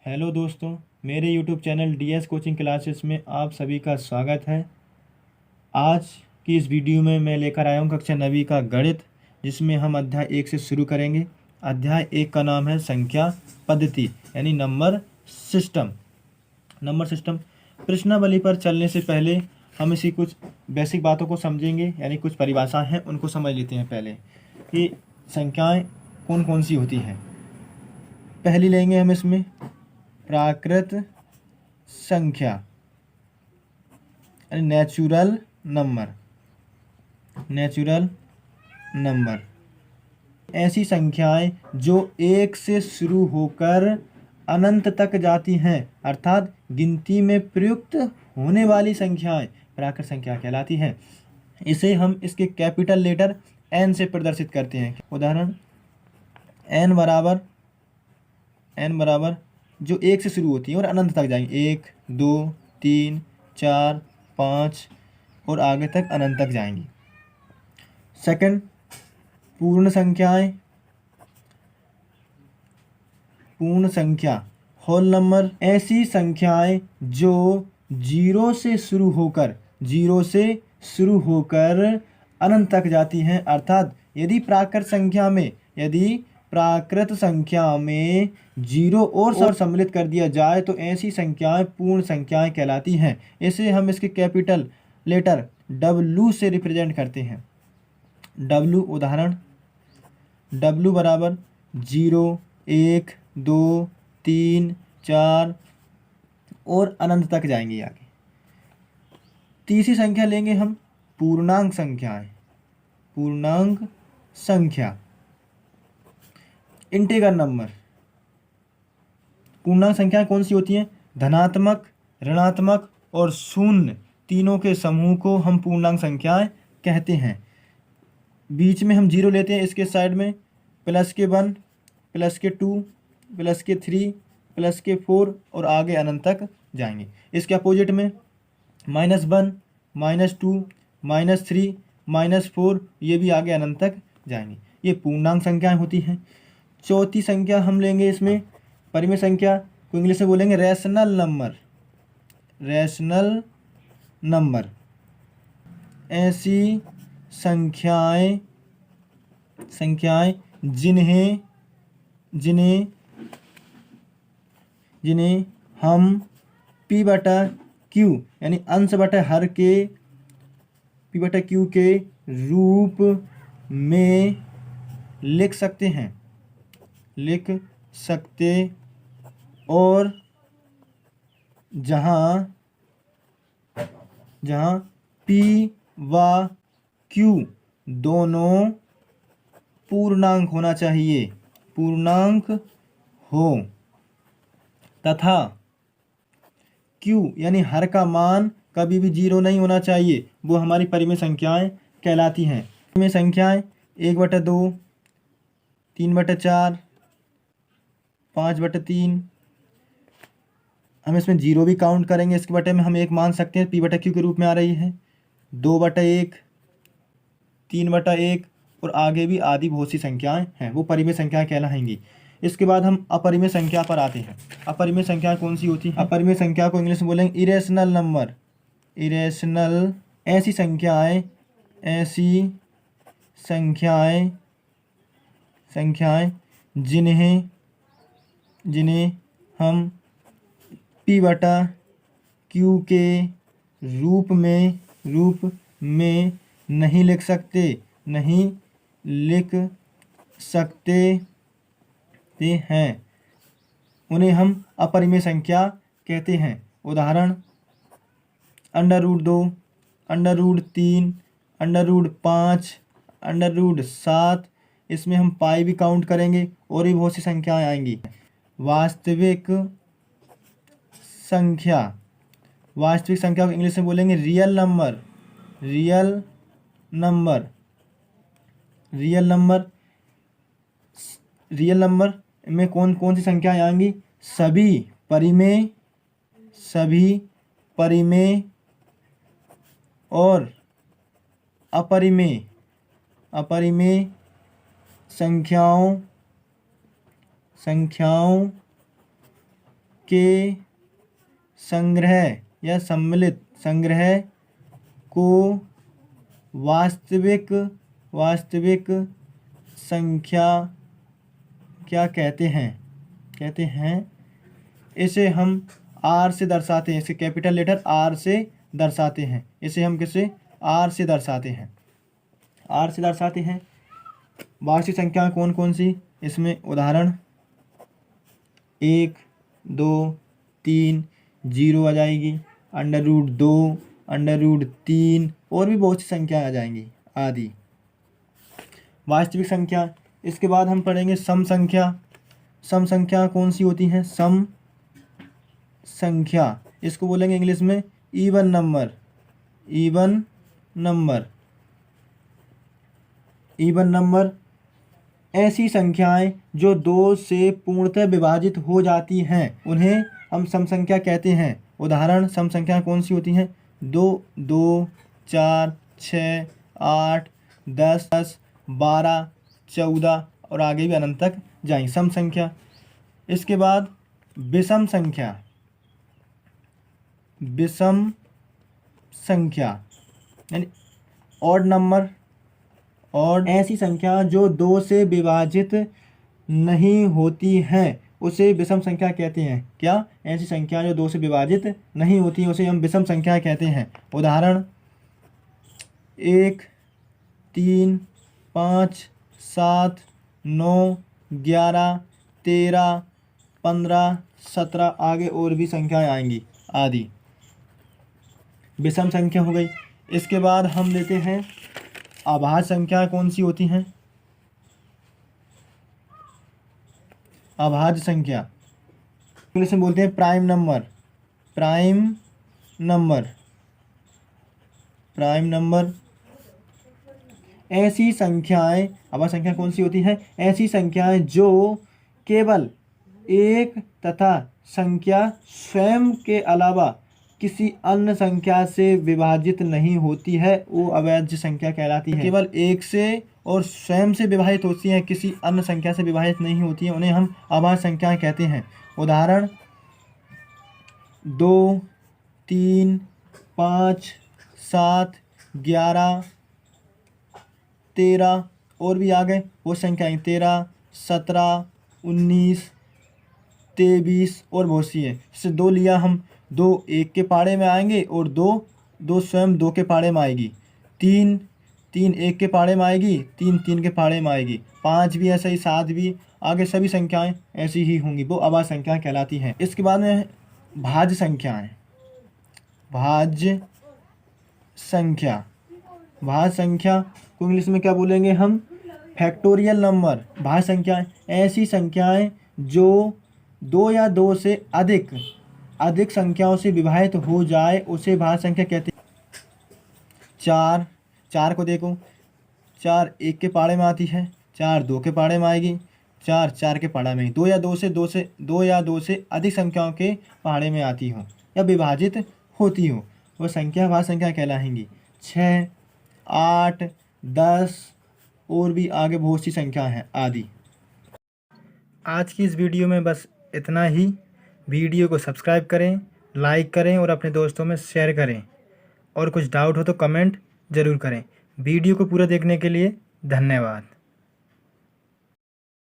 Hello दोस्तों, मेरे YouTube channel DS coaching classes में आप सभी का स्वागत है। आज की इस वीडियो में मैं लेकर आया हूँ कक्षा 9वीं का गणित, जिसमें हम अध्याय 1 से शुरू करेंगे। अध्याय 1 का नाम है संख्या पद्धति यानी नंबर सिस्टम। नंबर सिस्टम प्रश्नावली पर चलने से पहले हम इसी कुछ बेसिक बातों को समझेंगे, यानी कुछ परिभाषाएं हैं उनको समझ लेते हैं पहले कि संख्याएं कौन कौन सी होती हैं। पहली लेंगे हम इसमें प्राकृत संख्या यानी नेचुरल नंबर ऐसी संख्याएं जो एक से शुरू होकर अनंत तक जाती हैं, अर्थात गिनती में प्रयुक्त होने वाली संख्याएं प्राकृत संख्या कहलाती हैं। इसे हम इसके कैपिटल लेटर n से प्रदर्शित करते हैं। उदाहरण n बराबर जो एक से शुरू होती है और अनंत तक जाएंगे, 1 2 3 4 5 और आगे तक अनंत तक जाएंगी। सेकंड, पूर्ण संख्या होल नंबर ऐसी संख्याएं जो जीरो से शुरू होकर अनंत तक जाती हैं, अर्थात यदि प्राकृत संख्या में जीरो और सम्मिलित कर दिया जाए तो ऐसी संख्याएं पूर्ण संख्याएं कहलाती हैं। इसे हम इसके कैपिटल लेटर W से रिप्रेजेंट करते हैं। W उदाहरण W बराबर 0 1 2 3 4 और अनंत तक जाएंगे आगे। तीसरी संख्या लेंगे हम पूर्णांक संख्या इंटीजर नंबर। पूर्णांक संख्याएं कौन सी होती हैं? धनात्मक, ऋणात्मक और शून्य तीनों के समूह को हम पूर्णांक संख्याएं कहते हैं। बीच में हम 0 लेते हैं, इसके साइड में प्लस के 1 प्लस के 2 प्लस के 3 प्लस के 4 और आगे अनंत तक जाएंगे। इसके अपोजिट में -1 -2 -3 -4 ये भी आगे अनंत तक जाएंगे। ये पूर्णांक संख्याएं होती हैं। चौथी संख्या हम लेंगे इसमें परिमेय संख्या को इंग्लिश में बोलेंगे रैशनल नंबर। ऐसी संख्याएं जिन्हें हम P/Q यानी अंश बटा हर के P/Q के रूप में लिख सकते और जहां P व Q दोनों पूर्णांक हो तथा Q यानी हर का मान कभी भी 0 नहीं होना चाहिए, वो हमारी परिमेय संख्याएं कहलाती हैं। परिमेय संख्याएं 1/2 3/4 5/3। हम इसमें 0 भी काउंट करेंगे, इसके बटे में हम 1 मान सकते हैं, P/Q के रूप में आ रही है। 2/1 3/1 और आगे भी आदि बहुत सी संख्याएं हैं, वो परिमेय संख्याएं कहलाएंगी। इसके बाद हम अपरिमेय संख्या पर आते हैं। अपरिमेय संख्या कौन सी होती है? अपरिमेय संख्या को इंग्लिश में बोलेंगे इरेशनल नंबर। ऐसी संख्याएं जिन्हें हम P/Q के रूप में नहीं लिख सकते हैं, उन्हें हम अपरिमेय संख्या कहते हैं। उदाहरण √2 √3 √5 √7। इसमें हम पाई भी काउंट करेंगे और भी बहुत सी संख्याएं आएंगी। वास्तविक संख्या को इंग्लिश में बोलेंगे रियल नंबर में कौन सी संख्याएं आएंगी? सभी परिमेय और अपरिमेय संख्याओं के संग्रह या सम्मिलित संग्रह को वास्तविक संख्या क्या कहते हैं? इसे हम आर से दर्शाते हैं। इसे कैपिटल लेटर आर से दर्शाते हैं। इसे हम किसे आर से दर्शाते हैं? आर से दर्शाते हैं। वास्तविक संख्या कौन कौन सी? इसमें उदाहरण 1, 2, 3, 0 आ जाएगी, √2, √3 और भी बहुत सी संख्या आ जाएंगी आदि। वास्तविक संख्या। इसके बाद हम पढ़ेंगे सम संख्या। सम संख्या कौन सी होती हैं? सम संख्या, इसको बोलेंगे इंग्लिश में इवन नंबर। इवन नंबर ऐसी संख्याएं जो 2 से पूर्णतः विभाजित हो जाती हैं, उन्हें हम सम संख्या कहते हैं। उदाहरण सम संख्या कौन सी होती हैं? 2, 2, 4, 6, 8, 10, 12, 14 और आगे भी अनंत तक जाएंगे सम संख्या। इसके बाद विषम संख्या। विषम संख्या यानी ऑड नंबर। और ऐसी संख्या जो 2 से विभाजित नहीं होती है उसे विषम संख्या कहते हैं। क्या? ऐसी संख्या जो 2 से विभाजित नहीं होती है उसे हम विषम संख्या कहते हैं। उदाहरण 1, 3, 5, 7, 9, 11, 13, 15, 17 आगे और भी संख्याएं आएंगी आदि। विषम संख्या हो गई। इसके बाद हम लेते हैं अभाज्य संख्या कौन सी होती हैं? अभाज्य संख्या इंग्लिश में बोलते हैं प्राइम नंबर। ऐसी संख्याएं, अभाज्य संख्या कौन सी होती हैं? ऐसी संख्याएं जो केवल एक तथा संख्या स्वयं के अलावा किसी अन्य संख्या से विभाजित नहीं होती है, वो अभाज्य संख्या कहलाती है। केवल एक से और स्वयं से विभाजित होती हैं, किसी अन्य संख्या से विभाजित नहीं होती हैं, उन्हें हम अभाज्य संख्याएं कहते हैं। उदाहरण 2, 3, 5, 7, 11, 13 और भी आ गए वो संख्याएं 13, 17, 19, 23 और बहुत सी है। जैसे 2 लिया हम, 2 1 के पाड़े में आएंगे और 2 स्वयं 2 के पाड़े में आएगी। 3 1 के पाड़े में आएगी, 3 के पाड़े में आएगी। 5 भी ऐसा ही, 7 भी, आगे सभी संख्याएं ऐसी ही होंगी, वो अभाज्य संख्याएं कहलाती हैं। इसके बाद में भाज्य संख्याएं। भाज्य संख्या को इंग्लिश में क्या बोलेंगे हम? Factorial number. भाज्य संख्याएं ऐसी संख्याएं जो 2 या 2 से अधिक संख्याओं से विभाजित हो जाए उसे भाज्य संख्या कहते हैं। 4 को देखो, 4 1 के पाड़े में आती है, 4 2 के पाड़े में आएगी, 4 के पाड़े में 2 या 2 से अधिक संख्याओं के पाड़े में आती हो या विभाजित होती हो, वह संख्या भाज्य संख्या कहलाएंगी। 6, 8, 10 और भी आगे बहुत सी संख्या हैं आदि। आज की इस वीडियो में बस इतना ही। वीडियो को सब्सक्राइब करें, लाइक करें और अपने दोस्तों में शेयर करें। और कुछ डाउट हो तो कमेंट ज़रूर करें। वीडियो को पूरा देखने के लिए धन्यवाद।